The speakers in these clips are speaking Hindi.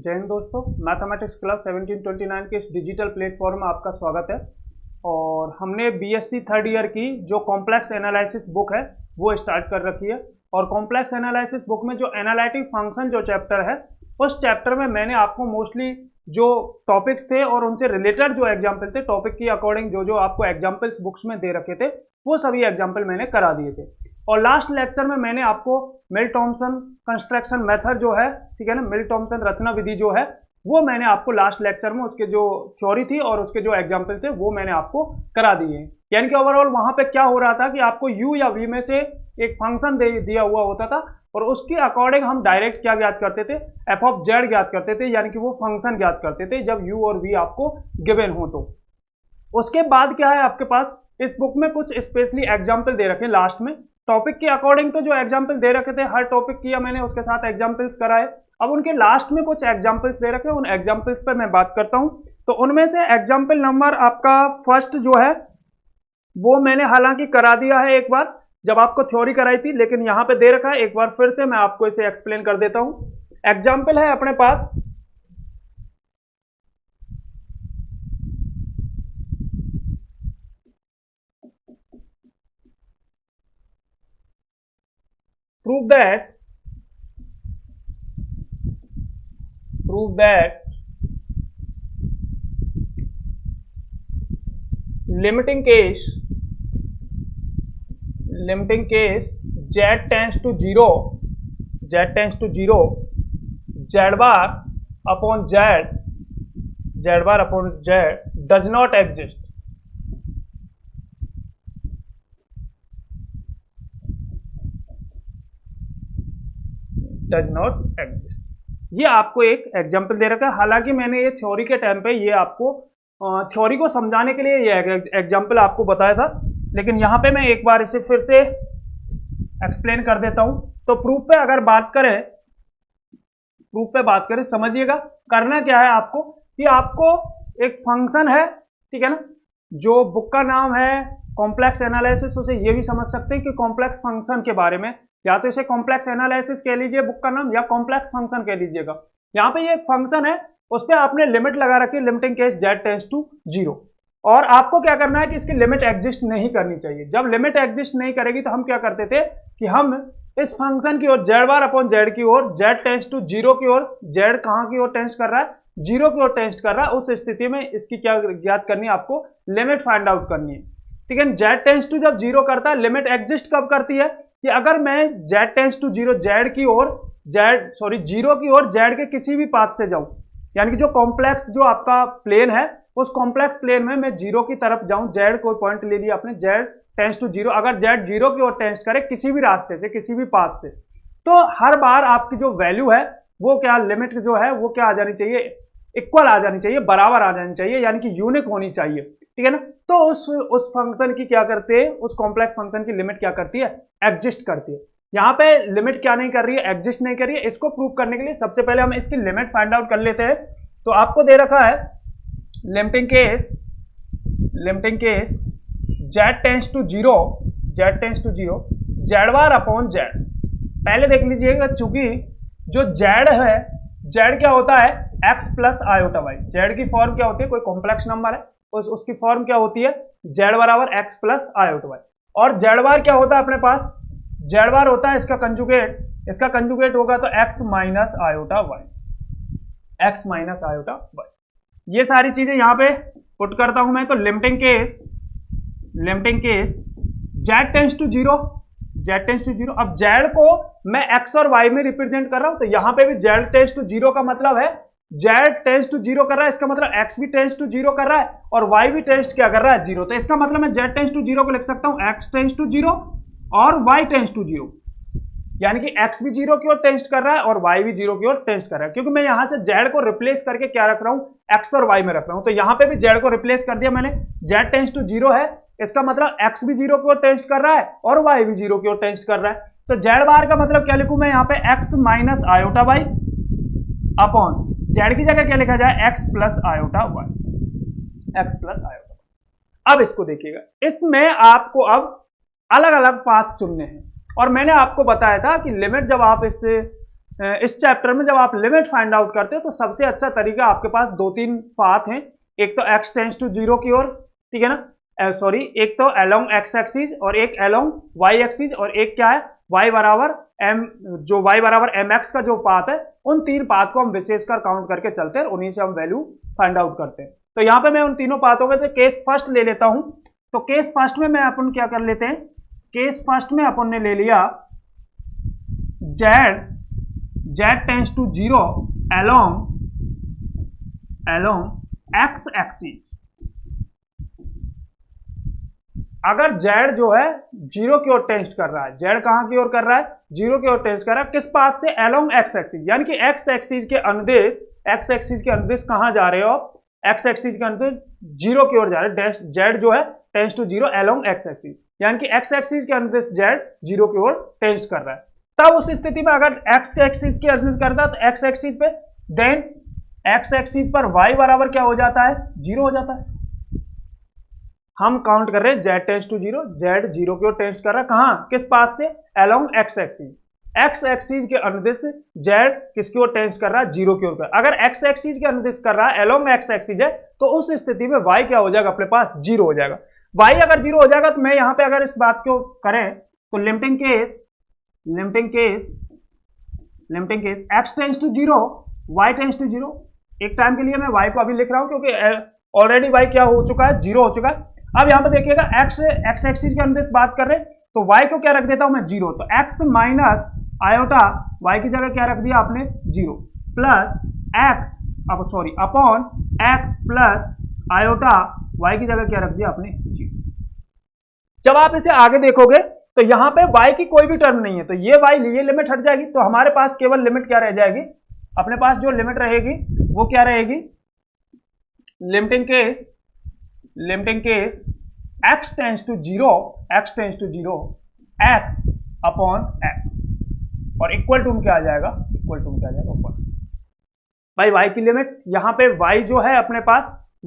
जय हिंद दोस्तों, मैथमेटिक्स क्लब 1729 के इस डिजिटल प्लेटफॉर्म में आपका स्वागत है। और हमने बीएससी थर्ड ईयर की जो कॉम्प्लेक्स एनालिसिस बुक है वो स्टार्ट कर रखी है। और कॉम्प्लेक्स एनालिसिस बुक में जो एनालिटिक फंक्शन जो चैप्टर है उस चैप्टर में मैंने आपको मोस्टली जो टॉपिक्स थे और उनसे रिलेटेड जो एग्जाम्पल थे, टॉपिक की अकॉर्डिंग जो जो आपको एग्जाम्पल्स बुक्स में दे रखे थे वो सभी एग्जाम्पल मैंने करा दिए थे। और लास्ट लेक्चर में मैंने आपको मिल थॉमसन कंस्ट्रक्शन मेथड जो है, ठीक है ना, मिल थॉमसन रचना विधि जो है वो मैंने आपको लास्ट लेक्चर में उसके जो थ्योरी थी और उसके जो एग्जाम्पल थे वो मैंने आपको करा दिए हैं। यानी कि ओवरऑल वहां पे क्या हो रहा था कि आपको u या v में से एक फंक्शन दिया हुआ होता था और उसके अकॉर्डिंग हम डायरेक्ट क्या ज्ञात करते थे, एफ ऑफ जेड ज्ञात करते थे, यानी कि वो फंक्शन ज्ञात करते थे जब u और v आपको गिवन हो। तो उसके बाद क्या है, आपके पास इस बुक में कुछ स्पेशली एग्जाम्पल दे रखे लास्ट में टॉपिक के अकॉर्डिंग। तो जो एग्जाम्पल दे रखे थे हर टॉपिक किया मैंने उसके साथ एग्जाम्पल्स कराए। अब उनके लास्ट में कुछ एग्जाम्पल्स दे रखे, उन एग्जाम्पल्स पे मैं बात करता हूं। तो उनमें से एग्जाम्पल नंबर आपका फर्स्ट जो है वो मैंने हालांकि करा दिया है एक बार जब आपको थ्योरी कराई थी, लेकिन यहां पे दे रखा है, एक बार फिर से मैं आपको इसे एक्सप्लेन कर देता हूं। एग्जाम्पल है अपने पास prove that limiting case z tends to 0 z bar upon z does not exist। ये आपको एक एग्जाम्पल दे रखा है। हालांकि मैंने ये थ्योरी के टाइम पे ये आपको थ्योरी को समझाने के लिए ये एग्जाम्पल आपको बताया था, लेकिन यहाँ पे मैं एक बार इसे फिर से एक्सप्लेन कर देता हूँ। तो प्रूफ पे अगर बात करें समझिएगा करना क्या है आपको कि आपको एक फंक्शन है, ठीक है ना, जो बुक का नाम है कॉम्प्लेक्स एनालिसिस, उसे ये भी समझ सकते हैं कि कॉम्प्लेक्स फंक्शन के बारे में, या तो इसे कॉम्प्लेक्स एनालिसिस कह लीजिए बुक का नाम, या कॉम्प्लेक्स फंक्शन कह लीजिएगा। यहाँ पे ये एक फंक्शन है, उस पर आपने लिमिट लगा रखी है, limiting case z tends to 0। और आपको क्या करना है कि इसकी लिमिट एग्जिस्ट नहीं करनी चाहिए। जब लिमिट एग्जिस्ट नहीं करेगी तो हम क्या करते थे कि हम इस फंक्शन की ओर z बार अपॉन z की ओर, z टेंड्स टू 0 की ओर, z कहां की ओर टेंड्स कर रहा है, 0 की ओर टेंड्स कर रहा है, उस स्थिति में इसकी क्या ज्ञात करनी है, आपको लिमिट फाइंड आउट करनी है। ठीक है, z टेंड्स टू जब 0 करता है, लिमिट एग्जिस्ट कब करती है कि अगर मैं z टेंड्स टू 0 0 की ओर z के किसी भी पाथ से जाऊं, यानी कि जो कॉम्प्लेक्स जो आपका प्लेन है उस कॉम्प्लेक्स प्लेन में मैं 0 की तरफ जाऊं, z कोई पॉइंट ले लिया आपने, z टेंड्स टू 0, अगर z 0 की ओर टेंड्स करे किसी भी रास्ते से, किसी भी पाथ से, तो हर बार आपकी जो वैल्यू है वो क्या, लिमिट जो है वो क्या आ जानी चाहिए, इक्वल आ जानी चाहिए, बराबर आ जानी चाहिए, यानी कि यूनिक होनी चाहिए। ठीक है ना। तो उस फंक्शन की क्या करते हैं, उस कॉम्प्लेक्स फंक्शन की लिमिट क्या करती है, एग्जिस्ट करती है। यहाँ पे लिमिट क्या नहीं कर रही है, एग्जिस्ट नहीं कर रही है। इसको प्रूव करने के लिए सबसे पहले हम इसकी लिमिट फाइंड आउट कर लेते हैं। तो आपको दे रखा है limiting case z tends to 0 z bar upon z। पहले देख लीजिएगा, चूंकि जो z है, z क्या होता है, x plus iota y. z की फॉर्म क्या होती है, कोई कॉम्प्लेक्स नंबर है उसकी फॉर्म क्या होती है, z बराबर x प्लस आयोटा वाई। और z बार क्या होता है अपने पास, z बार होता है इसका कंजुगेट होगा तो x माइनस आयोटा वाई, ये सारी चीजें यहां पे पुट करता हूं मैं। तो limiting case z tends to 0। अब z को मैं x और y में रिप्रेजेंट कर रहा हूं, तो यहां पे भी z टेंड्स टू 0 का मतलब है z टेंड्स टू 0 कर रहा है, इसका मतलब x भी टेंड्स टू 0 कर रहा है और y भी टेंड्स क्या कर रहा है, 0। तो इसका मतलब मैं z टेंड्स टू 0 को लिख सकता हूं x टेंड्स टू 0 और y टेंड्स टू 0, यानी कि x भी 0 की ओर टेंड्स कर रहा है और y भी 0 की ओर टेंड्स कर रहा है। क्योंकि मैं यहां से z को रिप्लेस करके क्या रख रहा हूं, x और y में रख रहा हूं। तो यहां पे भी z को रिप्लेस कर दिया मैंने, z टेंड्स टू 0 है, इसका मतलब x भी 0 की ओर टेंड्स कर रहा है और y भी 0 की ओर टेंड्स कर रहा है। तो z बार का मतलब क्या लिखूं मैं यहाँ पे, x minus iota y upon z की जगह क्या लिखा जाए, x प्लस आयोटा y। अब इसको देखिएगा, इसमें आपको अब अलग अलग पाथ चुनने हैं। और मैंने आपको बताया था कि लिमिट जब आप इससे इस चैप्टर में जब आप लिमिट फाइंड आउट करते हो तो सबसे अच्छा तरीका, आपके पास दो तीन पाथ हैं, एक तो x टेंड्स टू 0 की ओर, ठीक है ना, सॉरी, एक तो अलोंग x एक्सिस और एक अलोंग y एक्सिस, और एक क्या है y बराबर m, जो y बराबर mx का जो पाथ है, उन तीन पाथ को हम विशेषकर काउंट करके चलते हैं, उन्हीं से हम वैल्यू फाइंड आउट करते हैं। तो यहाँ पे मैं उन तीनों पाथों में से केस फर्स्ट ले लेता हूं। तो केस फर्स्ट में मैं अपन क्या कर लेते हैं, केस फर्स्ट में अपन ने ले लिया z tends to 0 along x axis. अगर z जो है 0 की ओर टेंड कर रहा है, z कहां की ओर कर रहा है, 0 की ओर टेंड कर रहा है, किस पाथ से, अलोंग x एक्सिस, यानी कि x एक्सिस के अनुदिश कहां जा रहे हो, x एक्सिस के अनुदिश 0 की ओर जा रहे हैं, z जो है tends to 0 along x axis, यानी कि x एक्सिस के अनुदिश z 0 की ओर टेंड कर रहा है। तब उस स्थिति में अगर x एक्सिस के अनुदिश करता है तो x एक्सिस पे, देन x एक्सिस पर y बराबर क्या हो जाता है, 0 हो जाता है। हम काउंट कर रहे हैं z टेंड्स टू 0, z 0 की ओर टेंड कर रहा है, कहां, किस पाथ से, along x axis, x axis के अनुदिश z किसकी ओर टेंड कर रहा है, 0 की ओर कर। अगर x एक्सिस के अनुदिश कर रहा है अलोंग x एक्सिस है, तो उस स्थिति में y क्या हो जाएगा, अपने पास 0 हो जाएगा। y अगर 0 हो जाएगा तो मैं यहां पे अगर इस बात को करें तो limiting case x tends to 0 y tends to 0। एक टाइम के लिए मैं y को अभी लिख रहा हूं क्योंकि ऑलरेडी y क्या हो चुका है, 0 हो चुका है। अब यहां पे देखिएगा x एक्सिस के अनुदिश बात कर रहे हैं तो y को क्या रख देता हूं मैं, 0, तो x माइनस आयोटा, y की जगह क्या रख दिया आपने, 0, प्लस x, अब sorry, upon x plus iota, y की जगह क्या रख दिया आपने, 0। जब आप इसे आगे देखोगे तो यहां पे y की कोई भी टर्म नहीं है, तो ये लिमिट हट जाएगी, तो हमारे पास केवल लिमिट क्या रह जाएगी, अपने पास जो लिमिट रहेगी वो क्या रहेगी, limiting case x tends to 0 x upon x, और इक्वल टू क्या आ जाएगा, ऊपर। भाई y की लिमिट, यहां पे y जो है अपने पास,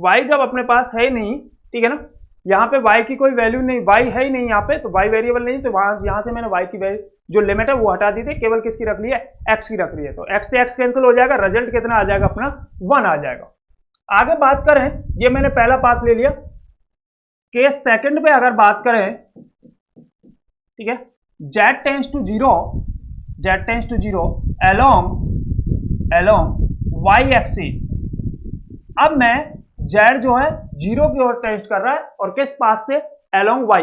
y जब अपने पास है नहीं, ठीक है ना, यहाँ पे y की कोई वैल्यू नहीं, y है ही नहीं यहाँ पे, तो y वेरिएबल नहीं, तो यहाँ से मैंने y की वैल्यू जो लिमिट है वो हटा दी थी, केवल किसकी रख ली है, x की रख ली है, तो x से x कैंसिल हो जाएगा, रिजल्ट कितना आ जाएगा अपना, 1 आ जाएगा। आगे बात करें, ये मैंने पहला पाथ ले लिया। केस सेकंड पे अगर बात करें, ठीक है, z tends to 0 along y axis. अब मैं z जो है 0 की ओर टेंड कर रहा है, और किस पाथ से, अलोंग y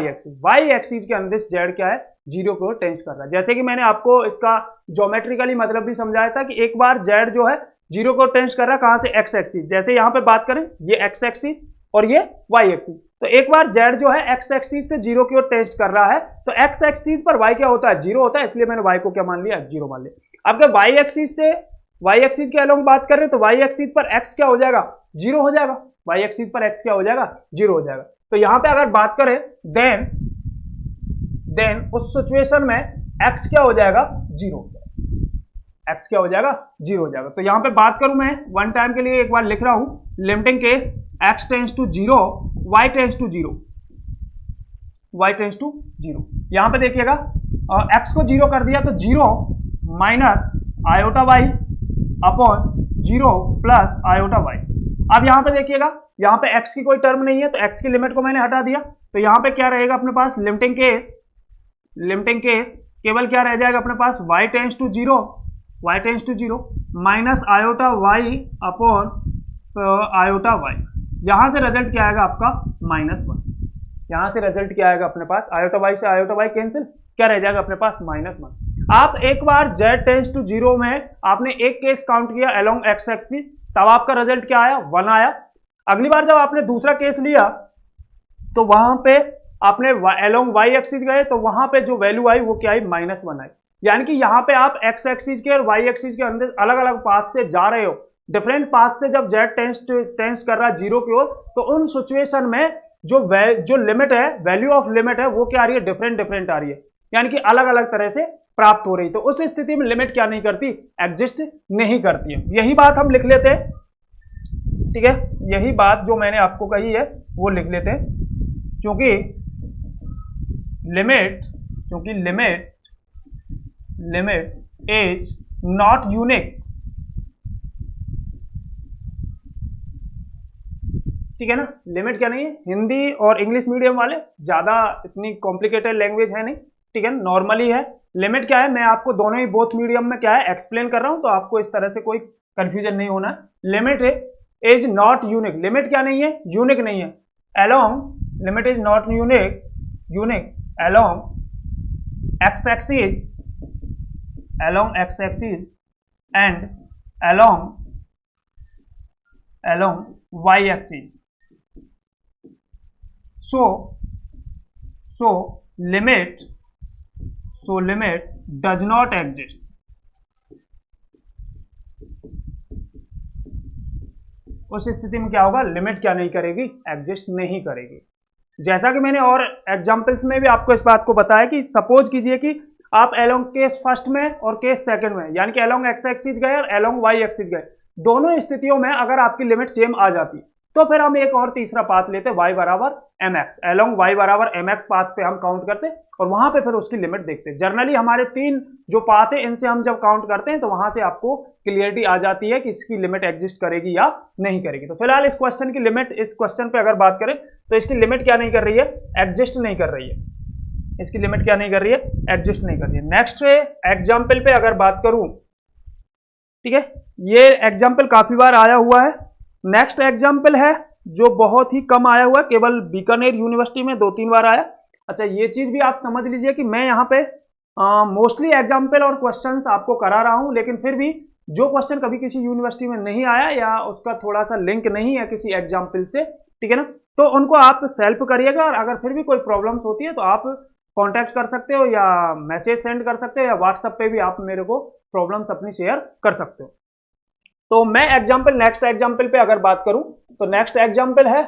एक्सिस के अनुदिश z क्या है, 0 की ओर टेंड कर रहा है। जैसे कि मैंने आपको इसका ज्योमेट्रिकली मतलब भी समझाया था कि एक बार z जो है 0 को टेंड कर रहा है, कहां से, x एक्सिस, जैसे यहां पे बात करें ये x एक्सिस और ये y एक्सिस, तो एक बार z जो है x एक्सिस से 0 की ओर टेंड कर रहा है, तो x एक्सिस पर y क्या होता है, 0 होता है, इसलिए मैंने y को क्या मान लिया, 0 मान लिया। अब अगर y एक्सिस के अलोंग बात करें तो y एक्सिस पर x क्या हो जाएगा, 0 हो जाएगा, y एक्सिस पर x क्या हो जाएगा, 0 हो जाएगा। तो यहां पे अगर बात करें देन उस सिचुएशन में x क्या हो जाएगा, 0 हो जाएगा, x क्या हो जाएगा, 0 हो जाएगा। तो यहां पे बात करूं मैं वन टाइम के लिए एक बार लिख रहा हूं, limiting case x tends to 0 y tends to 0। यहां पे देखिएगा x को 0 कर दिया तो 0 minus iota y upon 0 plus iota y। अब यहां पे देखिएगा, यहां पे x की कोई टर्म नहीं है, तो x की लिमिट को मैंने हटा दिया, तो यहां पे क्या रहेगा अपने पास, लिमिटिंग केस केवल क्या रह जाएगा अपने पास, y tends to 0 minus iota y upon iota y। यहां से रिजल्ट क्या आएगा आपका, -1। यहां से रिजल्ट क्या आएगा अपने पास, आयोटा y से आयोटा y कैंसिल, क्या रह जाएगा अपने पास, -1। आप एक बार z टेंड्स टू 0 में आपने एक केस काउंट किया अलोंग x एक्सिस, तब आपका रिजल्ट क्या आया, 1 आया। अगली बार जब आपने दूसरा केस लिया तो वहां पे आपने अलोंग y एक्सिस गए, तो वहां पे जो वैल्यू आई वो क्या आई, -1 आई। यानी कि यहाँ पे आप x एक्सिस के और y एक्सिस के अंदर अलग अलग पाथ से जा रहे हो, डिफरेंट पाथ से जब z टेंड्स कर रहा है 0 की ओर, तो उन सिचुएशन में जो लिमिट है, वैल्यू ऑफ लिमिट है, वो क्या आ रही है, डिफरेंट आ रही है, यानी कि अलग अलग तरह से प्राप्त हो रही। तो उस स्थिति में लिमिट क्या नहीं करती, एग्जिस्ट नहीं करती है। यही बात हम लिख लेते हैं, ठीक है, यही बात जो मैंने आपको कही है वो लिख लेते हैं, क्योंकि लिमिट इज नॉट यूनिक, ठीक है ना। लिमिट क्या नहीं है, हिंदी और इंग्लिश मीडियम वाले ज्यादा इतनी कॉम्प्लिकेटेड लैंग्वेज है नहीं, ठीक है, नॉर्मली है। लिमिट क्या है, मैं आपको दोनों ही बोथ मीडियम में क्या है एक्सप्लेन कर रहा हूं, तो आपको इस तरह से कोई कंफ्यूजन नहीं होना है। Limit is not unique, limit क्या नहीं है, यूनिक नहीं है। Along, limit is not unique, unique along x axis, along x axis and along y axis. So limit does not exist, उस स्थिति में क्या होगा, लिमिट क्या नहीं करेगी, एग्जिस्ट नहीं करेगी। जैसा कि मैंने और एग्जांपल्स में भी आपको इस बात को बताया कि सपोज कीजिए कि आप अलोंग केस फर्स्ट में और केस सेकंड में, यानी कि अलोंग एक्स एक्सिस गए और अलोंग वाई एक्सिस गए, दोनों स्थितियों में अगर आपकी लिमिट सेम आ जाती तो फिर हम एक और तीसरा पाथ लेते, y बराबर एम एक्स, अलोंग y बराबर एम एक्स पाथ पे हम काउंट करते और वहां पे फिर उसकी लिमिट देखते। जनरली हमारे तीन जो पाथ है इनसे हम जब काउंट करते हैं तो वहां से आपको क्लियरिटी आ जाती है कि इसकी लिमिट एग्जिस्ट करेगी या नहीं करेगी। तो फिलहाल इस क्वेश्चन की लिमिट, इस क्वेश्चन पे अगर बात करें तो इसकी लिमिट क्या नहीं कर रही है, एग्जिस्ट नहीं कर रही है, इसकी लिमिट क्या नहीं कर रही है, एग्जिस्ट नहीं कर रही है। नेक्स्ट एग्जाम्पल पे अगर बात करूं, ठीक है, ये एग्जाम्पल काफी बार आया हुआ है। नेक्स्ट एग्जाम्पल है जो बहुत ही कम आया हुआ है, केवल बीकानेर यूनिवर्सिटी में 2-3 बार आया। अच्छा, ये चीज भी आप समझ लीजिए कि मैं यहाँ पे मोस्टली एग्जाम्पल और क्वेश्चंस आपको करा रहा हूँ, लेकिन फिर भी जो क्वेश्चन कभी किसी यूनिवर्सिटी में नहीं आया या उसका थोड़ा सा लिंक नहीं है किसी एग्जाम्पल से, ठीक है ना, तो उनको आप सेल्फ करिएगा। और अगर फिर भी कोई प्रॉब्लम्स होती है तो आप कॉन्टैक्ट कर सकते हो या मैसेज सेंड कर सकते हो या व्हाट्सएप पे भी आप मेरे को प्रॉब्लम्स अपनी शेयर कर सकते हो। तो मैं एग्जाम्पल, नेक्स्ट एग्जाम्पल पे अगर बात करूं तो नेक्स्ट एग्जाम्पल है,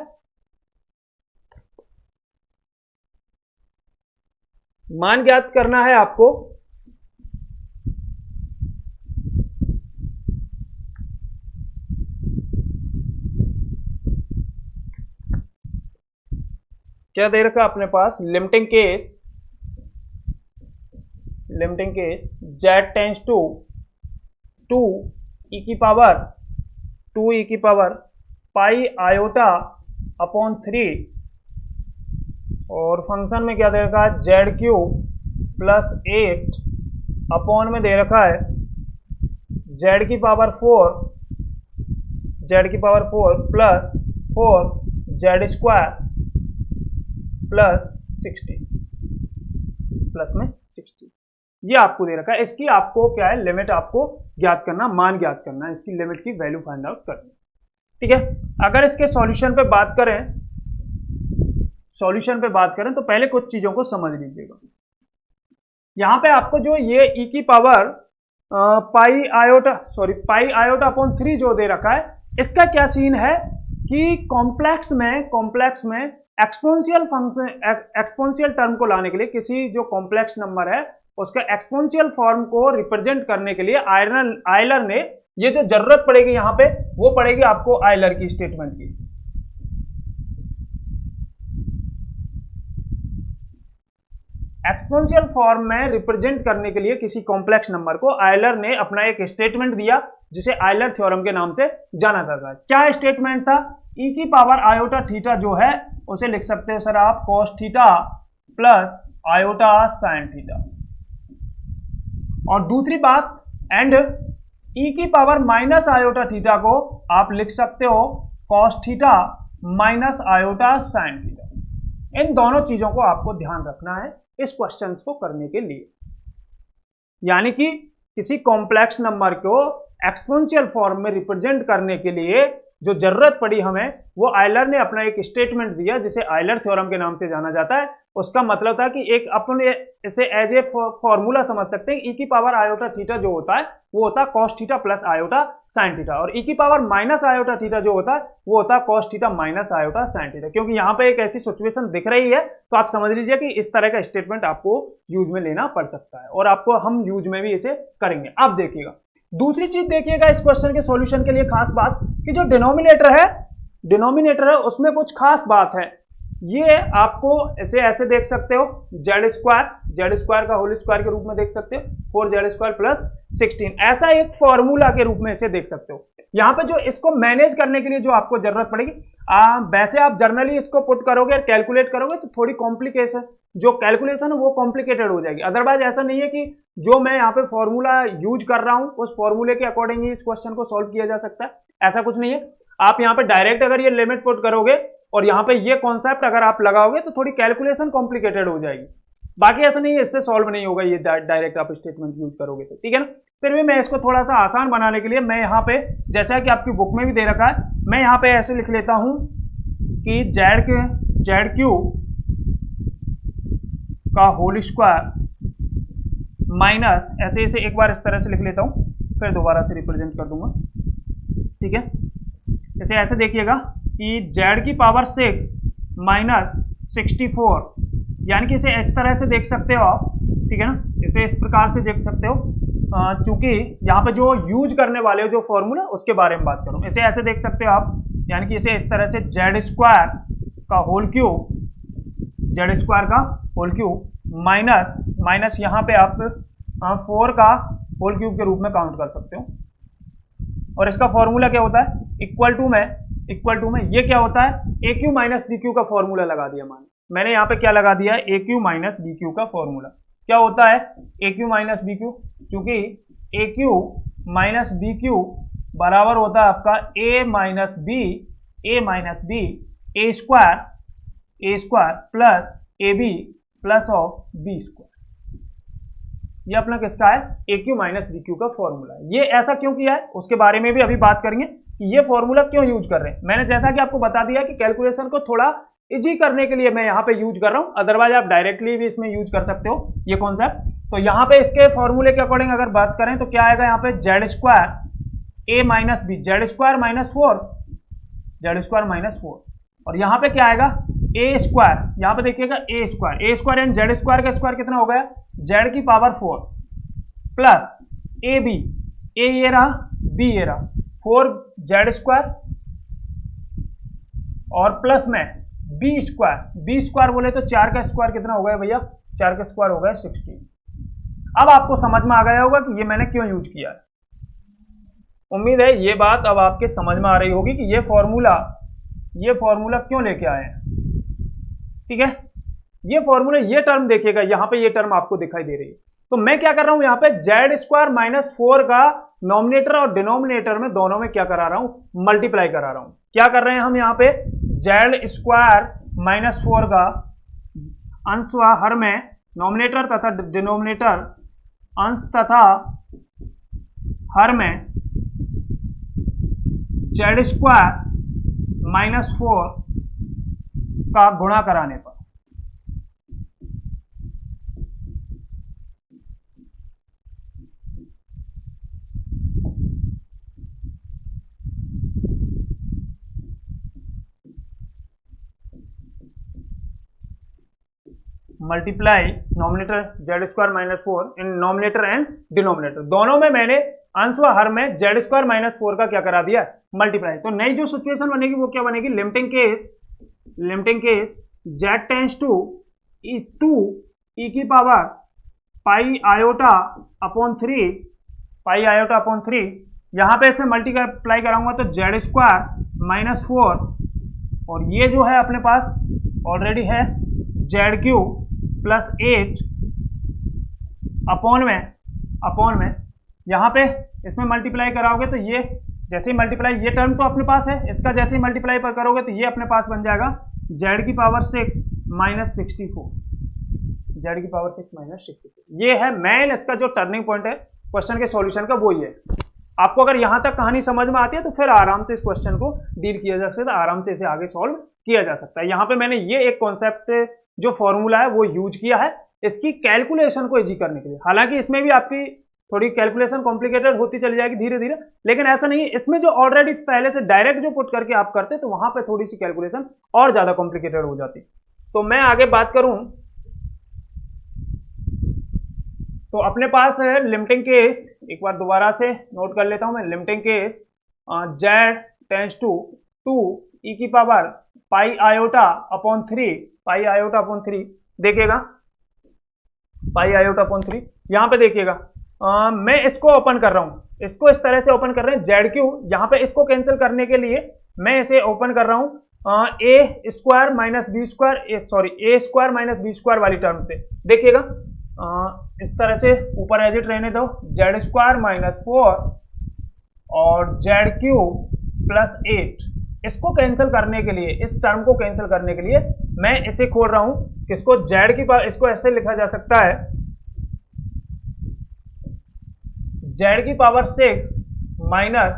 मान ज्ञात करना है आपको, क्या दे रखा अपने पास, limiting case z tends to 2 e की पावर पाई आयोटा अपॉन 3 और फंक्शन में क्या दे रखा है, जेड क्यूब प्लस 8 अपॉन में दे रखा है जेड की power 4 plus 4 Z square plus 60 plus में 60, ये आपको दे रखा है। इसकी आपको क्या है, लिमिट आपको ज्ञात करना, मान ज्ञात करना है, इसकी लिमिट की वैल्यू फाइंड आउट करनी, ठीक है। अगर इसके सॉल्यूशन पे बात करें तो पहले कुछ चीजों को समझ लीजिएगा। यहां पे आपको जो ये e की पावर पाई आयोटा अपॉन 3 जो दे रखा है, इसका क्या सीन है कि कॉम्प्लेक्स में एक्सपोनेंशियल फंक्शन, एक्सपोनेंशियल टर्म को लाने के लिए, किसी जो कॉम्प्लेक्स नंबर है उसका एक्सपोनेंशियल फॉर्म को रिप्रेजेंट करने के लिए आयलर ने ये जो जरूरत पड़ेगी यहां पे, वो पड़ेगी आपको आयलर की स्टेटमेंट की। एक्सपोनेंशियल फॉर्म में रिप्रेजेंट करने के लिए किसी कॉम्प्लेक्स नंबर को आयलर ने अपना एक स्टेटमेंट दिया जिसे आयलर थ्योरम के नाम से जाना जाता है। क्या स्टेटमेंट था, e की पावर आयोटा थीटा जो है उसे लिख सकते हो सर आप cos theta plus iota sine theta. और दूसरी बात, एंड e की पावर माइनस आयोटा थीटा को आप लिख सकते हो cos theta minus iota sine theta. इन दोनों चीजों को आपको ध्यान रखना है इस क्वेश्चन को करने के लिए, यानी कि किसी कॉम्प्लेक्स नंबर को एक्सपोनेंशियल फॉर्म में रिप्रेजेंट करने के लिए जो जरूरत पड़ी हमें, वो आयलर ने अपना एक स्टेटमेंट दिया जिसे आयलर थ्योरम के नाम से जाना जाता है। उसका मतलब था कि एक अपन इसे एज ए फॉर्मूला समझ सकते हैं, e की पावर आयोटा थीटा जो होता है वो होता है cos theta plus iota sine theta, और e की पावर माइनस आयोटा थीटा जो होता है वो होता है cos theta minus iota sine theta. क्योंकि यहाँ पे एक ऐसी सिचुएशन दिख रही है तो आप समझ लीजिए कि इस तरह का स्टेटमेंट आपको यूज में लेना पड़ सकता है, और आपको हम यूज में भी इसे करेंगे। अब देखिएगा, दूसरी चीज देखिएगा इस क्वेश्चन के सॉल्यूशन के लिए खास बात कि जो डिनोमिनेटर है उसमें कुछ खास बात है। ये आपको ऐसे देख सकते हो, जेड स्क्वायर का होल स्क्वायर के रूप में देख सकते हो, 4z² प्लस 16, ऐसा एक फॉर्मूला के रूप में इसे देख सकते हो। यहाँ पे जो इसको मैनेज करने के लिए जो आपको जरूरत पड़ेगी, वैसे आप जर्नली इसको पुट करोगे और कैलकुलेट करोगे तो थोड़ी कॉम्प्लिकेशन, जो कैलकुलेशन है वो कॉम्प्लिकेटेड हो जाएगी। अदरवाइज ऐसा नहीं है कि जो मैं यहाँ पे फॉर्मूला यूज कर रहा हूँ उस फॉर्मूले के अकॉर्डिंग ही इस क्वेश्चन को सॉल्व किया जा सकता है, ऐसा कुछ नहीं है। आप यहाँ पे डायरेक्ट अगर ये लिमिट पुट करोगे और यहाँ पे ये कॉन्सेप्ट अगर आप लगाओगे तो थोड़ी कैलकुलेशन कॉम्प्लिकेटेड हो जाएगी। बाकी ऐसा नहीं है, इससे सॉल्व नहीं होगा ये डायरेक्ट आप स्टेटमेंट यूज करोगे तो, ठीक है ना। फिर भी मैं इसको थोड़ा सा आसान बनाने के लिए मैं यहाँ पे, जैसा कि आपकी बुक में भी दे रखा है, मैं यहाँ पे ऐसे लिख लेता हूँ कि जेड क्यूब का होल स्क्वायर माइनस, ऐसे एक बार इस तरह से लिख लेता हूँ, फिर दोबारा से रिप्रेजेंट कर दूंगा, ठीक है। इसे ऐसे देखिएगा कि z की पावर 6 माइनस 64, यानी कि इसे इस तरह से देख सकते हो आप, ठीक है ना, इसे इस प्रकार से देख सकते हो। चूंकि यहाँ पे जो यूज करने वाले हो जो फॉर्मूला उसके बारे में बात करूँ, इसे ऐसे देख सकते हो आप, यानी कि इसे इस तरह से z² का होल क्यूब माइनस यहाँ पे आप 4 का होल क्यूब के रूप में काउंट कर सकते हो। और इसका फॉर्मूला क्या होता है, इक्वल टू में ये क्या होता है, A cube minus B cube का फॉर्मूला लगा दिया। मैंने यहाँ पे क्या लगा दिया है, A cube minus B cube का फॉर्मूला। क्या होता है A cube minus B cube, क्योंकि A cube minus B cube बराबर होता है आपका A minus B A square plus A B plus of B square. ये अपना किसका है, A cube minus B cube का फॉर्मूला है। ये ऐसा क्यों किया है उसके बारे में भी अभी बात करेंगे कि ये फॉर्मूला क्यों यूज कर रहे हैं। मैंने जैसा कि आपको बता दिया कि कैलकुलेशन को थोड़ा इजी करने के लिए मैं यहाँ पे यूज कर रहा हूँ, अदरवाइज आप डायरेक्टली भी इसमें यूज कर सकते हो ये कॉन्सेप्ट। तो यहाँ पे इसके फॉर्मूले के अकॉर्डिंग अगर बात करें तो क्या आएगा, यहाँ पे z² a minus B, z² minus 4, और यहाँ पे क्या आएगा a स्क्वायर, यहाँ पे देखिएगा a स्क्वायर एंड z² का स्क्वायर कितना हो गया, z की पावर 4 प्लस ए बी, ए ये रहा बी ये रहा, 4z² और प्लस में बी स्क्वायर बोले तो 4 का स्क्वायर कितना हो गया भैया, 4 का स्क्वायर हो गया 16। अब आपको समझ में आ गया होगा कि ये मैंने क्यों यूज किया है। उम्मीद है ये बात अब आपके समझ में आ रही होगी कि ये फॉर्मूला क्यों लेके आए हैं, ठीक है। ये फॉर्मूला, ये टर्म देखिएगा, यहाँ पे ये टर्म आपको दिखाई दे रही है। तो मैं क्या कर रहा हूं, यहाँ पे z² माइनस 4 का नॉमिनेटर और डिनोमिनेटर में दोनों में क्या करा रहा हूं, मल्टीप्लाई करा रहा हूं। क्या कर रहे हैं हम यहाँ पे, z² माइनस 4 का अंश व हर में, नॉमिनेटर तथा डिनोमिनेटर अंश तथा हर में z² माइनस 4 का गुणा कराने पर multiply nominator z² minus 4 in nominator and denominator, दोनों में मैंने अंश व हर में z² माइनस 4 का क्या करा दिया, मल्टीप्लाई। तो नई जो सिचुएशन बनेगी वो क्या बनेगी, limiting case z tends to 2 e की पावर पाई आयोटा अपॉन 3, यहाँ पे इसमें मल्टीप्लाई कराऊंगा तो z² माइनस 4, और ये जो है अपने पास ऑलरेडी है z³ प्लस 8 अपॉन में यहाँ पे इसमें मल्टीप्लाई कराओगे तो ये जैसे ही मल्टीप्लाई, ये टर्म तो अपने पास है, इसका जैसे ही मल्टीप्लाई पर करोगे तो ये अपने पास बन जाएगा z की पावर 6 माइनस 64, z की पावर 6 माइनस 64। ये है मेन इसका जो टर्निंग पॉइंट है क्वेश्चन के सॉल्यूशन का, वो ही है। आपको अगर यहाँ तक कहानी समझ में आती है तो फिर आराम से इस क्वेश्चन को डील किया जा सकता है, आराम से इसे आगे सॉल्व किया जा सकता है। यहाँ पे मैंने ये एक कॉन्सेप्ट जो फॉर्मूला है वो यूज किया है इसकी कैलकुलेशन को इजी करने के लिए। हालांकि इसमें भी आपकी थोड़ी कैलकुलेशन कॉम्प्लिकेटेड होती चली जाएगी धीरे धीरे, लेकिन ऐसा नहीं है। इसमें जो ऑलरेडी पहले से डायरेक्ट जो पुट करके आप करते तो वहां पे थोड़ी सी कैलकुलेशन और ज्यादा कॉम्प्लिकेटेड हो जाती। तो मैं आगे बात करूं तो अपने पास है लिमिटिंग केस, एक बार दोबारा से नोट कर लेता हूं मैं। Limiting case z tends to 2 e की power pi iota upon 3, pi iota upon 3 देखिएगा, पाई आयोटा अपॉन 3 यहाँ पे देखिएगा। मैं इसको ओपन कर रहा हूँ, इसको इस तरह से ओपन कर रहे हैं, जेड क्यू यहाँ पे इसको कैंसिल करने के लिए मैं इसे ओपन कर रहा हूँ A square minus B square, sorry A square minus B square वाली टर्म से। देखिएगा इस तरह से ऊपर एजिट रहने दो, जेड स्क्वायर माइनस 4 और जेड क्यू प्लस 8, इसको कैंसिल करने के लिए, इस टर्म को कैंसिल करने के लिए मैं इसे खोल रहा हूं, किसको, जेड की पावर, इसको ऐसे लिखा जा सकता है जेड की पावर 6 माइनस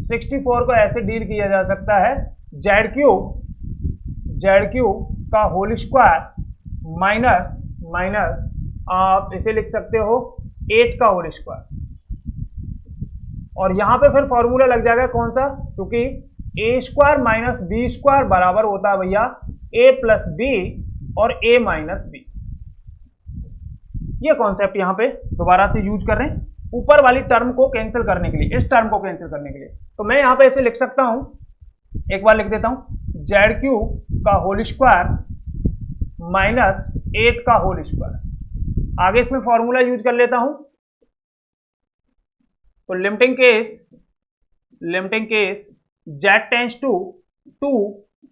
64 को ऐसे डील किया जा सकता है जेड क्यू का होल स्क्वायर माइनस आप इसे लिख सकते हो 8 का होल स्क्वायर। और यहां पे फिर फॉर्मूला लग जाएगा कौन सा, क्योंकि ए स्क्वायर माइनस बी स्क्वायर बराबर होता है भैया ए प्लस बी और ए माइनस बी। ये कॉन्सेप्ट यहां पे दोबारा से यूज कर रहे हैं ऊपर वाली टर्म को कैंसिल करने के लिए, इस टर्म को कैंसिल करने के लिए। तो मैं यहां पे इसे लिख सकता हूं, एक बार लिख देता हूं, जेड क्यू का होल स्क्वायर माइनस 8 का होल स्क्वायर। आगे इसमें फॉर्मूला यूज कर लेता हूं, तो limiting case z tends to 2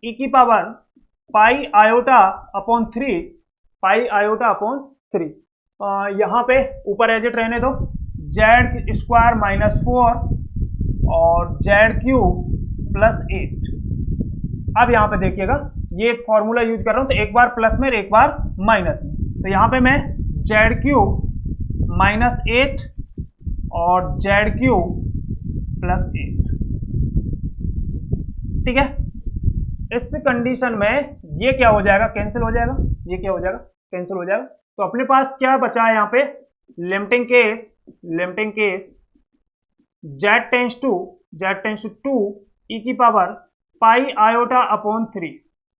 e की power pi iota upon 3, pi iota upon 3। यहां पे ऊपर एजिट रहने दो, जेड स्क्वायर माइनस 4 और जेड क्यू प्लस 8। अब यहां पे देखिएगा ये फॉर्मूला यूज कर रहा हूं, तो एक बार प्लस में एक बार माइनस में, तो यहां पे मैं जेड क्यू माइनस 8 और जेड क्यू प्लस 8, ठीक है। इस कंडीशन में ये क्या हो जाएगा, कैंसिल हो जाएगा, ये क्या हो जाएगा, कैंसिल हो जाएगा। तो अपने पास क्या बचा है यहाँ पे, limiting case z tends to 2 e की power pi iota upon 3,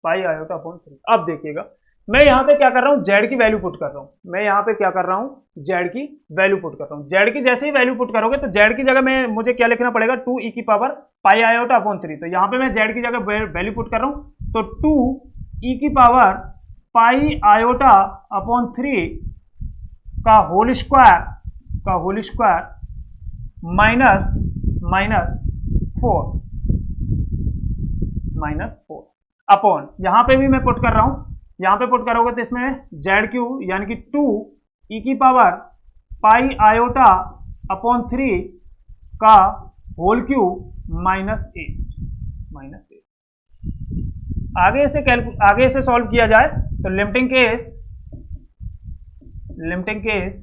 pi iota upon 3। अब देखिएगा मैं यहाँ पे क्या कर रहा हूँ, जेड की वैल्यू पुट कर रहा हूँ, मैं यहाँ पे क्या कर रहा हूँ, जेड की वैल्यू पुट कर रहा हूँ। जेड की जैसे ही वैल्यू पुट करोगे तो जेड की जगह में मुझे क्या लिखना पड़ेगा, 2 ई की पावर पाई आयोटा अपॉन 3। तो यहाँ पे मैं जेड की जगह वैल्यू पुट कर रहा हूँ, तो 2 ई की पावर पाई आयोटा अपॉन 3 का होल स्क्वायर माइनस 4 अपॉन, यहां पे भी मैं पुट कर रहा हूं, यहां पे पुट करोगे तो इसमें जेड क्यू यानी कि 2 ई की पावर पाई आयोटा अपॉन 3 का होल क्यूब माइनस 8। आगे इसे सॉल्व किया जाए तो limiting case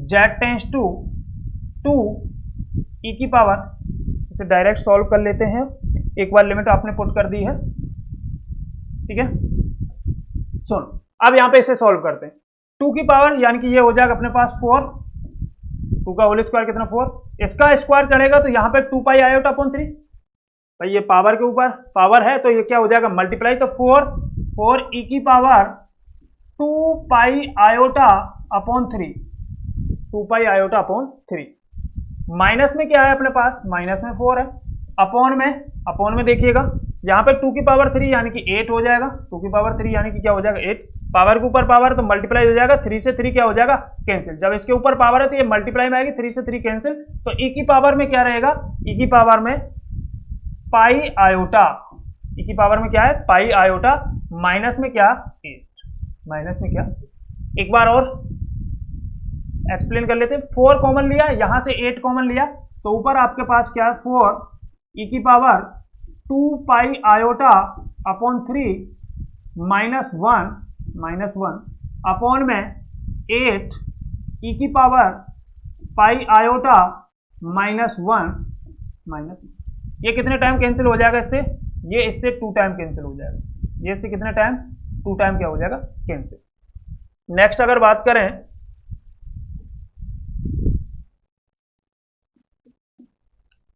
z tends to 2 e की पावर, इसे डायरेक्ट सॉल्व कर लेते हैं, एक बार लिमिट आपने पुट कर दी है, ठीक है। सुन अब यहां पे इसे सॉल्व करते हैं, 2 की पावर यानी कि ये हो जाएगा अपने पास 4, 2 का होल स्क्वायर कितना 4, इसका स्क्वायर चढ़ेगा तो यहां पे 2 पाई आयोटा अपॉन 3, भाई ये पावर के ऊपर पावर है तो ये क्या हो जाएगा मल्टीप्लाई, तो 4 ई की पावर 2 पाई आयोटा अपॉन 3, 2 पाई आयोटा अपॉन 3। माइनस में क्या है अपने पास, माइनस में 4 है, अपॉन में देखिएगा यहाँ पे 2 की पावर 3 यानी कि 8 हो जाएगा, 2 की पावर 3 यानी कि क्या हो जाएगा 8, पावर के ऊपर पावर तो मल्टीप्लाई हो जाएगा, 3 से 3 क्या हो जाएगा कैंसिल, जब इसके ऊपर पावर है तो ये मल्टीप्लाई में आएगी, 3 से 3 कैंसिल, तो ई की पावर में क्या रहेगा, ई की पावर में पाई आयोटा, ई की पावर में क्या है पाई आयोटा, माइनस में क्या 8, माइनस में क्या, एक बार और एक्सप्लेन कर लेते हैं, 4 कॉमन लिया, यहां से 8 कॉमन लिया, तो ऊपर आपके पास क्या है 4 ई की पावर 2 पाई आयोटा अपॉन 3 माइनस 1 अपॉन में 8 ई की पावर पाई आयोटा माइनस 1, ये कितने टाइम कैंसिल हो जाएगा इससे, ये इससे 2 टाइम कैंसिल हो जाएगा, ये इससे कितने टाइम 2 टाइम क्या हो जाएगा कैंसिल। नेक्स्ट अगर बात करें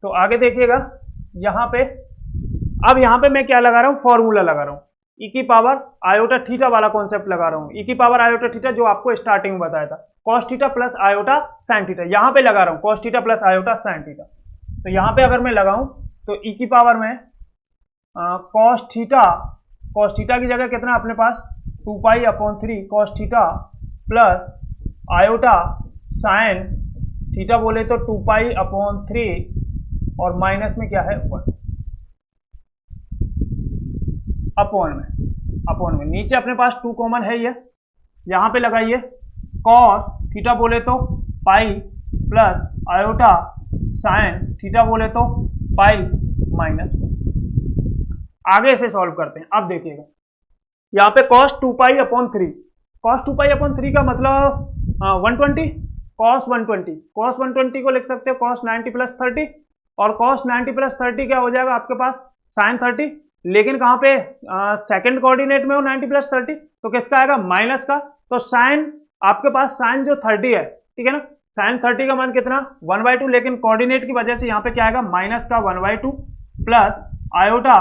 तो आगे देखिएगा यहां पे, अब यहां पे मैं क्या लगा रहा हूं, फॉर्मूला लगा रहा हूं, ई की पावर आयोटा थीटा वाला कॉन्सेप्ट लगा रहा हूं, ई की पावर आयोटा थीटा जो आपको स्टार्टिंग में बताया था, cos theta plus iota sine theta, यहां पे लगा रहा हूं cos theta plus iota sine theta. तो यहां पे अगर मैं लगाऊं तो ई की पावर में कॉस थीटा कॉस थीटा की जगह कितना अपने पास 2π/3 cos theta plus iota sine theta बोले तो 2π/3 और माइनस में क्या है 1 अपॉन में नीचे अपने पास 2 कॉमन है, ये यहां पे लगाइए। कॉस थीटा बोले तो pi plus iota sine theta बोले तो पाई माइनस। आगे इसे सॉल्व करते हैं। अब देखिएगा यहाँ पे cos 2π/3 का मतलब 120 cos 120 को लिख सकते हो cos 90 + 30 और cos 90 + 30 क्या हो जाएगा आपके पास sin 30, लेकिन कहाँ पे सेकंड कोऑर्डिनेट में हो 90 + 30 तो किसका आएगा माइनस का। तो साइन आपके पास साइन जो 30 है, ठीक है ना, साइन 30 का मान कितना 1/2, लेकिन कोऑर्डिनेट की वजह से यहाँ पे क्या आएगा माइनस का 1/2 प्लस आयोटा,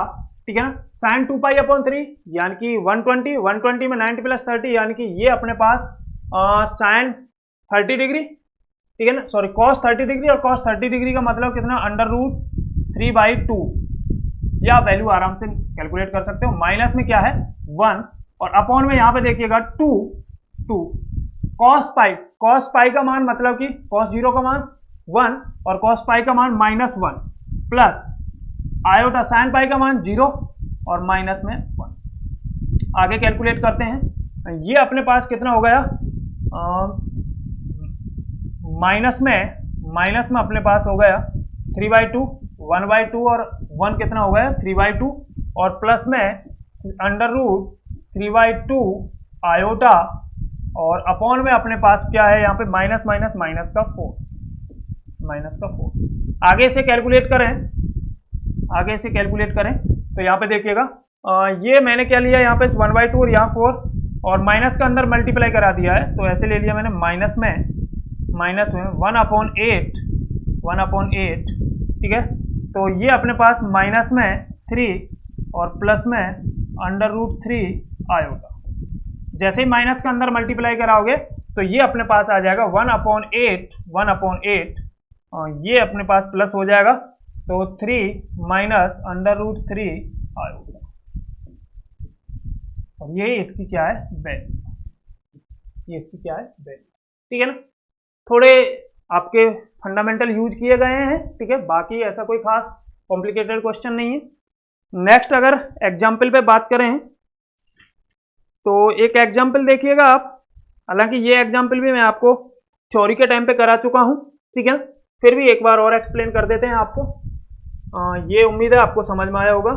ठीक है ना, साइन 2π/3 यानी कि 120 में 90 + 30 यानी कि ये अपने पास साइन 30 डिग्री, ठीक है ना, सॉरी cos 30 डिग्री और cos 30 डिग्री का मतलब कितना √3/2, या वैल्यू आराम से कैलकुलेट कर सकते हो। माइनस में क्या है 1 और अपॉन में यहाँ पे देखिएगा 2 cos पाई का मान मतलब कि cos 0 का मान 1 और cos पाई का मान -1 प्लस आयोटा साइन पाई का मान 0 और माइनस में 1। आगे कैलकुलेट करते हैं। ये अपने पास कितना हो गया माइनस में अपने पास हो गया 3/2 1/2 और 1 कितना हो गया 3/2 और प्लस में √3/2 आयोटा और अपॉन में अपने पास क्या है यहाँ पे माइनस का 4। आगे से कैलकुलेट करें तो यहाँ पे देखिएगा ये मैंने क्या लिया यहाँ पे 1/2 और यहाँ 4 और माइनस का अंदर मल्टीप्लाई करा दिया है, तो ऐसे ले लिया मैंने माइनस में 1/8, ठीक है। तो ये अपने पास माइनस में 3 और प्लस में √3 आयोटा। जैसे ही माइनस का अंदर मल्टीप्लाई कराओगे तो ये अपने पास आ जाएगा 1/8 ये अपने पास प्लस हो जाएगा तो 3 माइनस √3 आयोटा, और ये इसकी क्या है वैल्यू, ठीक है ना। थोड़े आपके फंडामेंटल यूज किए गए हैं, ठीक है, बाकी ऐसा कोई खास कॉम्प्लिकेटेड क्वेश्चन नहीं है। नेक्स्ट अगर एग्जाम्पल पे बात करें तो एक एग्जाम्पल देखिएगा आप, हालांकि ये एग्जाम्पल भी मैं आपको थ्योरी के टाइम पे करा चुका हूं, ठीक है, फिर भी एक बार और एक्सप्लेन कर देते हैं आपको। ये उम्मीद है आपको समझ में आया होगा।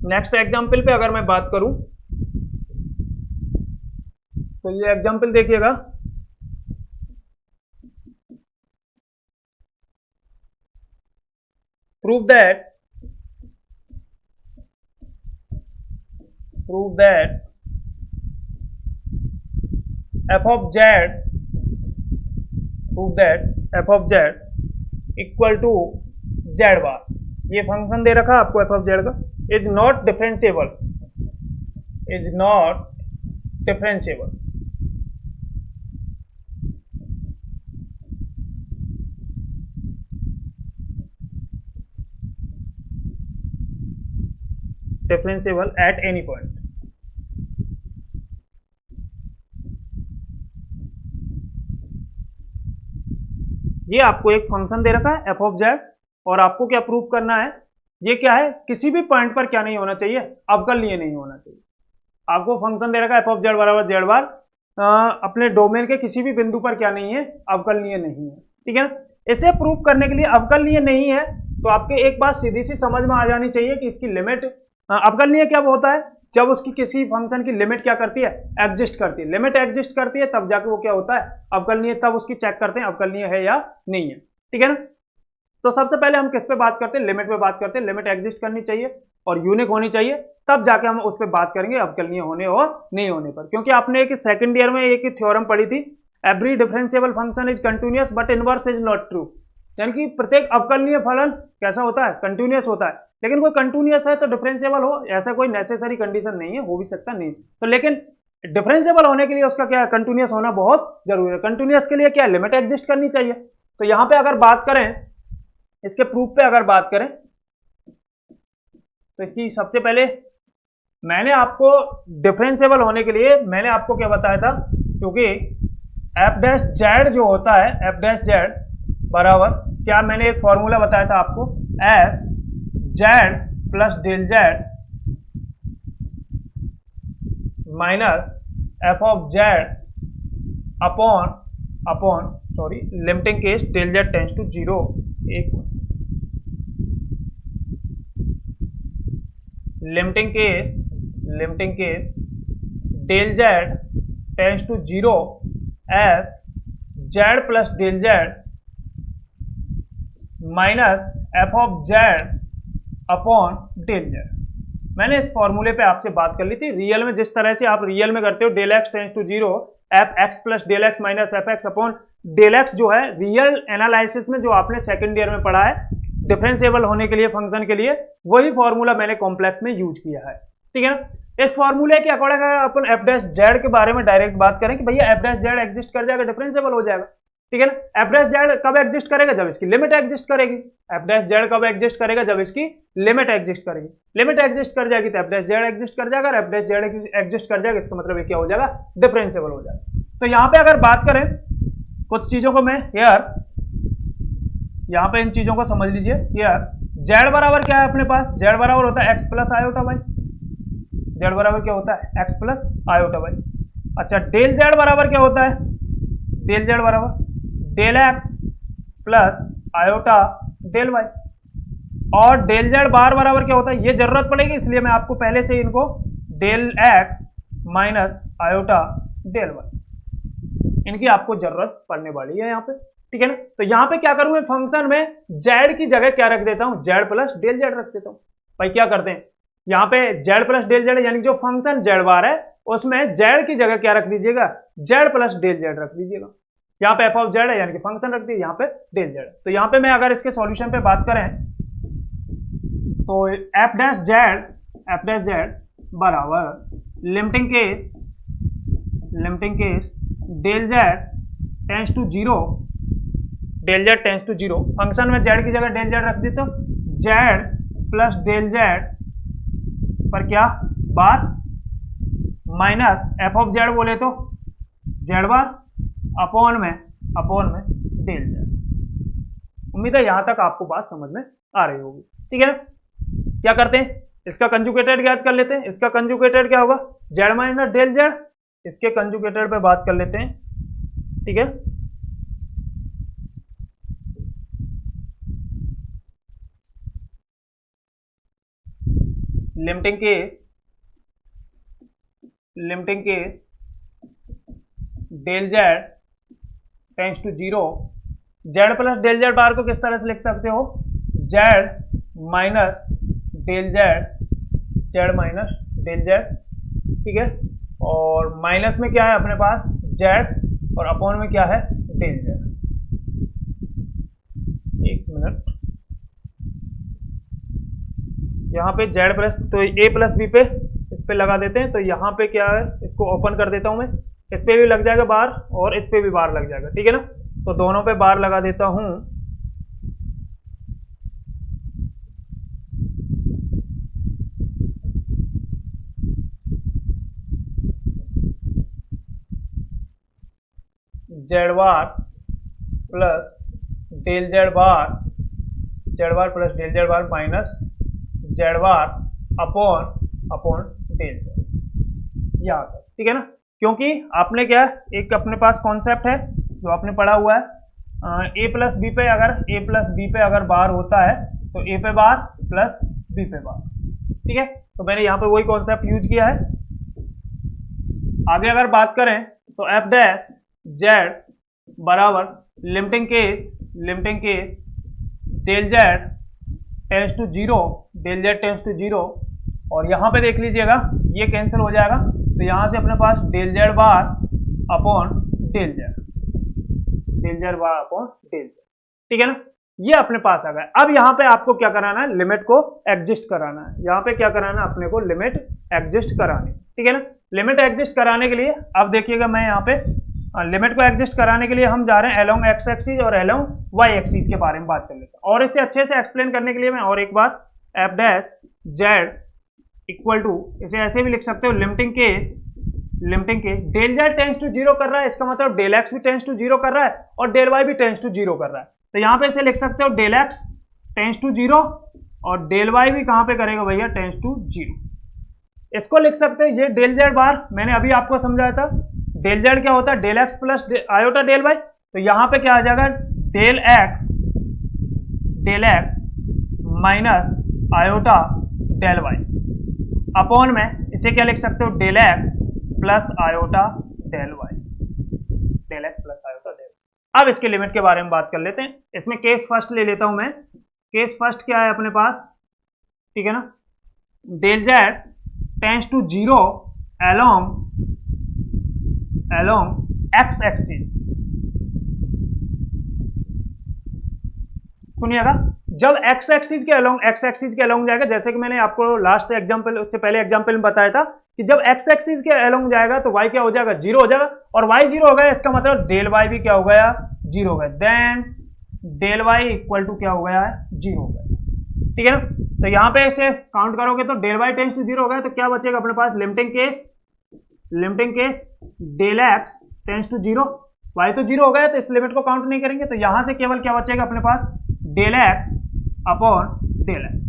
नेक्स्ट एग्जाम्पल पे अगर मैं बात करूं तो ये एग्जाम्पल देखिएगा। Prove that f of z equal to z bar, ये फंक्शन दे रखा आपको f of z का, is not differentiable at any point। ये आपको एक फंक्शन दे रखा है f of z और आपको क्या प्रूव करना है, ये क्या है किसी भी पॉइंट पर क्या नहीं होना चाहिए, अवकलनीय नहीं होना चाहिए। आपको फंक्शन दे रखा है f of z बराबर z बार, अपने डोमेन के किसी भी बिंदु पर क्या नहीं है अवकलनीय नहीं है, ठीक है ना। इसे प्रूव करने के लिए अवकलनीय नहीं है तो आपके एक बात सीधी सी समझ में आ जानी चाहिए कि इसकी लिमिट, अवकलनीय क्या होता है जब उसकी किसी फंक्शन की लिमिट क्या करती है एग्जिस्ट करती है, लिमिट एग्जिस्ट करती है तब जाके वो क्या होता है अवकलनीय, तब उसकी चेक करते हैं अवकलनीय है या नहीं है, ठीक है ना। तो सबसे पहले हम किस पे बात करते हैं, लिमिट पे बात करते हैं। लिमिट एग्जिस्ट करनी चाहिए और यूनिक होनी चाहिए, तब जाके हम उस पर बात करेंगे अवकलनीय होने और नहीं होने पर। क्योंकि आपने एक सेकंड ईयर में एक थ्योरम पढ़ी थी, every differentiable function is continuous but inverse is not true, यानी कि प्रत्येक अवकलनीय फलन कैसा होता है कंटिन्यूअस होता है, लेकिन कोई कंटिन्यूअस है तो डिफरेंशिएबल हो ऐसा कोई नेसेसरी कंडीशन नहीं है, हो भी सकता नहीं तो, लेकिन डिफरेंशिएबल होने के लिए उसका क्या है कंटिन्यूअस होना बहुत जरूरी है। कंटिन्यूअस के लिए क्या लिमिट एग्जिस्ट करनी चाहिए। तो यहाँ पे अगर बात करें इसके प्रूफ पे अगर बात करें तो इसकी सबसे पहले मैंने आपको डिफरेंशिएबल होने के लिए मैंने आपको क्या बताया था, क्योंकि एफ डैश जेड जो होता है, एफ डैश जेड बराबर क्या, मैंने एक फॉर्मूला बताया था आपको, f z plus del Z minus f of z upon sorry limiting case del Z tends to 0, एक limiting case del Z tends to 0 f z plus del Z minus f of z upon del z. मैंने इस फॉर्मूले पे आपसे बात कर ली थी। रियल में जिस तरह से आप रियल में करते हो, del x tends to 0 f x plus del x minus f x upon del x, जो है रियल एनालिसिस में जो आपने सेकंड ईयर में पढ़ा है डिफरेंशिएबल होने के लिए फंक्शन के लिए, वही फॉर्मूला मैंने कॉम्प्लेक्स में यूज किया है, ठीक है ना। इस फॉर्मूले के अकॉर्डिंग अपन एफ डैश जेड के बारे में डायरेक्ट बात करें कि भैया एफ डैश जेड एग्जिस्ट कर जाएगा, डिफरेंशिएबल हो जाएगा, ठीक है ना। एफ डैश जेड कब एग्जिस्ट करेगा, जब इसकी लिमिट एग्जिस्ट करेगी। एफ डैश जेड कब एग्जिस्ट करेगा, जब इसकी लिमिट एग्जिस्ट करेगी। लिमिट एग्जिस्ट कर जाएगी तो एफ डैश जेड एग्जिस्ट कर जाएगा, और एफ डैश जेड एग्जिस्ट कर जाएगा, इसका मतलब ये क्या हो जाएगा, डिफरेंशिएबल हो जाएगा। तो यहाँ पे अगर बात करें कुछ चीजों को, मैं यहाँ पे इन चीजों को समझ लीजिए। जेड बराबर क्या है अपने पास, जेड बराबर होता है X plus iota Y. Z बराबर क्या होता है, एक्स प्लस आयोटा वाई। अच्छा, डेल जेड बराबर क्या होता है, डेल जेड बराबर del X plus iota del Y. और डेल जेड बार बराबर क्या होता है, ये जरूरत पड़ेगी इसलिए मैं आपको पहले से इनको del x minus iota del Y, इनकी आपको जरूरत पड़ने वाली है यहाँ पे, ठीक है ना। तो यहाँ पे क्या करूं मैं, फंक्शन में जेड की जगह क्या रख देता हूं, जेड प्लस डेल जेड रख देता हूं। भाई क्या करते हैं, यहाँ पे जेड प्लस डेल जेड यानी जो फंक्शन जेड बार है उसमें जेड की जगह क्या रख दीजिएगा, जेड प्लस डेल जेड रख दीजिएगा। यहाँ पे एफ ऑफ जेड है यानी कि फंक्शन रख दीजिए, यहाँ पे डेल जेड। तो यहाँ पे मैं अगर इसके सॉल्यूशन पे बात करें तो एफ डैश जेड बराबर limiting case del Z tends to 0, del Z tends to 0, function में जेड की जगह डेल जेड रख दी तो जेड प्लस डेल जेड पर क्या बार माइनस एफ ऑफ जेड बोले तो जेड बार अपॉन में डेल जेड। उम्मीद है यहां तक आपको बात समझ में आ रही होगी, ठीक है ना। क्या करते हैं, इसका कंजुगेटेड याद कर लेते हैं। इसका कंजुगेटेड क्या होगा, जेड माइनस डेल जेड। इसके कंजुगेटेड पे बात कर लेते हैं, ठीक है। Limiting case del Z tends to 0, Z plus del Z bar को किस तरह से लिख सकते हो, Z minus del Z minus del Z, ठीक है। और माइनस में क्या है अपने पास जेड और अपॉन में क्या है डेल जेड। एक मिनट, यहाँ पे जेड प्लस तो ए प्लस बी पे इस पे लगा देते हैं। तो यहाँ पे क्या है, इसको ओपन कर देता हूं मैं, इस पे भी लग जाएगा बार और इस पे भी बार लग जाएगा, ठीक है ना। तो दोनों पे बार लगा देता हूं। Z bar plus del Z bar plus del Z bar minus Z bar upon del Z, यहाँ तक, ठीक है ना। क्योंकि आपने क्या, एक अपने पास कॉन्सेप्ट है जो आपने पढ़ा हुआ है, ए प्लस बी पे अगर बार होता है तो ए पे बार प्लस बी पे बार, ठीक है। तो मैंने यहाँ पे वही कॉन्सेप्ट यूज किया है। आगे अगर बात करें तो एफ डैश जेड बराबर limiting case del Z tends to 0, और यहाँ पे देख लीजिएगा ये कैंसिल हो जाएगा। तो यहाँ से अपने पास del Z bar upon del Z bar upon del Z, ठीक है ना। ये अपने पास आ गया। अब यहाँ पे आपको क्या कराना है, लिमिट को एग्जिस्ट कराना है। यहाँ पे क्या कराना है अपने को, लिमिट एग्जिस्ट करानी, ठीक है ना। लिमिट एग्जिस्ट कराने के लिए अब देखिएगा, मैं यहाँ पे लिमिट को एग्जिस्ट कराने के लिए हम जा रहे हैं अलोंग एक्स एक्सिस और अलोंग वाई एक्सिस के बारे में बात कर लेते हैं। और इसे अच्छे से एक्सप्लेन करने के लिए मैं और एक बार F dash Z equal to, इसे ऐसे भी लिख सकते हो, limiting case del Z tends to zero कर रहा है, इसका मतलब डेल एक्स भी टेंस टू जीरो कर रहा है और डेल वाई भी टेंस टू जीरो कर रहा है। तो यहां पे इसे लिख सकते हो del x tends to zero और डेल वाई भी कहां पे करेगा भैया, टेंस टू जीरो। इसको लिख सकते हैं, ये डेल जेड बार मैंने अभी आपको समझाया था, डेल जेड क्या होता है, del X plus iota del Y. तो यहां पे क्या आ जाएगा, del x minus iota del Y upon में इसे क्या लिख सकते हो, del X plus iota del Y, del X plus iota del. अब इसके लिमिट के बारे में बात कर लेते हैं। इसमें केस फर्स्ट ले लेता हूं मैं। केस फर्स्ट क्या है अपने पास, ठीक है ना, del Z tends to zero along x axis. सुनिएगा, जब एक्स एक्सिस के अलोंग जाएगा, जैसे कि मैंने आपको लास्ट एग्जांपल, उससे पहले एग्जांपल में बताया था कि जब एक्स एक्सिस के अलोंग जाएगा तो वाई क्या हो जाएगा, जीरो हो जाएगा, और वाई जीरो हो गया, इसका मतलब डेल वाई भी क्या हो गया, जीरो हो गया। Then del Y equal to क्या हो गया है, जीरो हो गया, ठीक है ना। तो यहां पे इसे काउंट करोगे तो del Y tends to zero हो गया, तो क्या बचेगा अपने पास, limiting case del x tends to zero, Y तो जीरो हो गया तो इस लिमिट को काउंट नहीं करेंगे, तो यहां से केवल क्या बचेगा अपने पास, del X upon del X,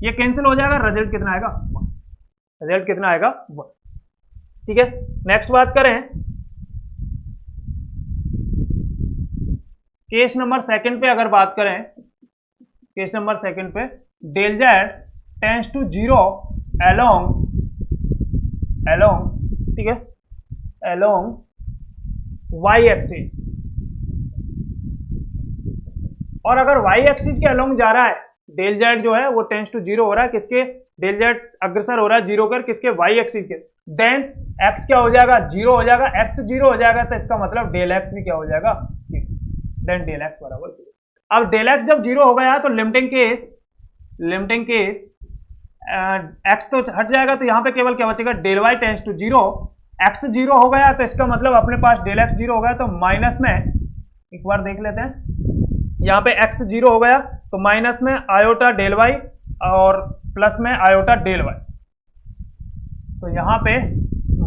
ये कैंसिल हो जाएगा, रिजल्ट कितना आएगा, रिजल्ट कितना आएगा, ठीक है। नेक्स्ट बात करें केस नंबर सेकंड पे, अगर बात करें केस नंबर सेकंड पे, del Z tends to zero along, ठीक है, अलोंग वाई एक्सिस, और अगर वाई एक्सिस के अलोंग जा रहा है, डेल जेड जो है वो टेंस टू जीरो हो रहा है, किसके, डेल जेड अग्रसर हो रहा है जीरो कर किसके, वाई एक्सिस के, देन एक्स क्या हो जाएगा, जीरो हो जाएगा, एक्स जीरो हो जाएगा, तो इसका मतलब डेल एक्स भी क्या हो जाएगा, देन डेल एक्स बराबर जीरो। अब डेल एक्स जब जीरो हो गया तो लिमिटिंग केस एक्स तो हट जाएगा, तो यहां पे केवल क्या बचेगा, del Y tends to zero, X zero हो गया तो इसका मतलब अपने पास डेल एक्स जीरो हो गया, तो माइनस में एक बार देख लेते हैं, यहाँ पे x जीरो हो गया तो माइनस में आयोटा डेल वाई और प्लस में आयोटा डेल वाई, तो यहाँ पे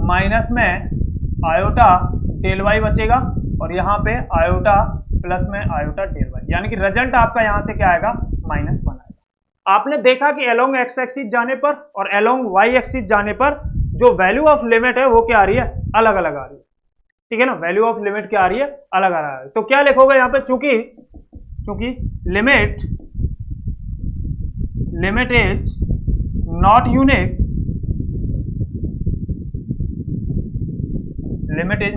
माइनस में आयोटा डेल वाई बचेगा और यहाँ पे आयोटा प्लस में आयोटा डेल वाई, यानी कि रिजल्ट आपका यहाँ से क्या आएगा, माइनस वन आएगा। आपने देखा कि अलोंग एक्स एक्सिस जाने पर और अलोंग वाई एक्सिस जाने पर जो वैल्यू ऑफ लिमिट है वो क्या आ रही है, अलग अलग आ रही है, ठीक है ना, वैल्यू ऑफ लिमिट क्या आ रही है, अलग आ रहा है। तो क्या लिखोगे यहाँ पे, चूंकि limit is not unique, limit is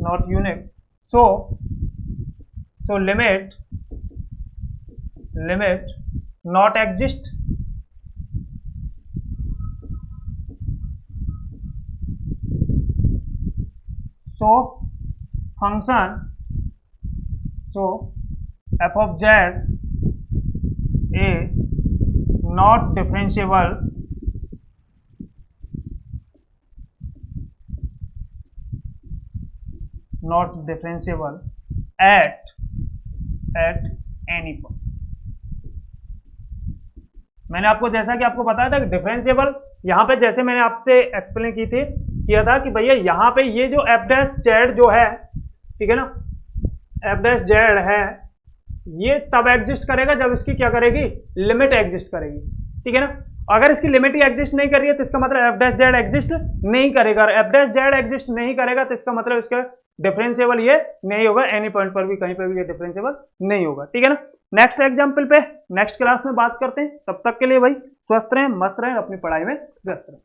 not unique, so limit not exist, so function, so f of z is not differentiable at any point। मैंने आपको जैसा कि आपको बताया था कि डिफरेंशिएबल, यहां पे जैसे मैंने आपसे एक्सप्लेन किया था कि भैया यहां पे ये जो एफ डैश जेड जो है, ठीक है ना, एफ डैश जेड है, ये तब एग्जिस्ट करेगा जब इसकी क्या करेगी, लिमिट एग्जिस्ट करेगी, ठीक है ना। अगर इसकी लिमिट ही एग्जिस्ट नहीं कर रही है तो इसका मतलब एफ डैश जेड एग्जिस्ट नहीं करेगा, और एफ डैश जेड एग्जिस्ट नहीं करेगा तो इसका मतलब इसका डिफरेंशिएबल ये नहीं होगा, एनी पॉइंट पर भी कहीं पर भी ये डिफरेंशिएबल नहीं होगा, ठीक है ना। नेक्स्ट एग्जाम्पल पे नेक्स्ट क्लास में बात करते हैं, तब तक के लिए भाई स्वस्थ रहें, मस्त रहें, अपनी पढ़ाई में व्यस्त रहें।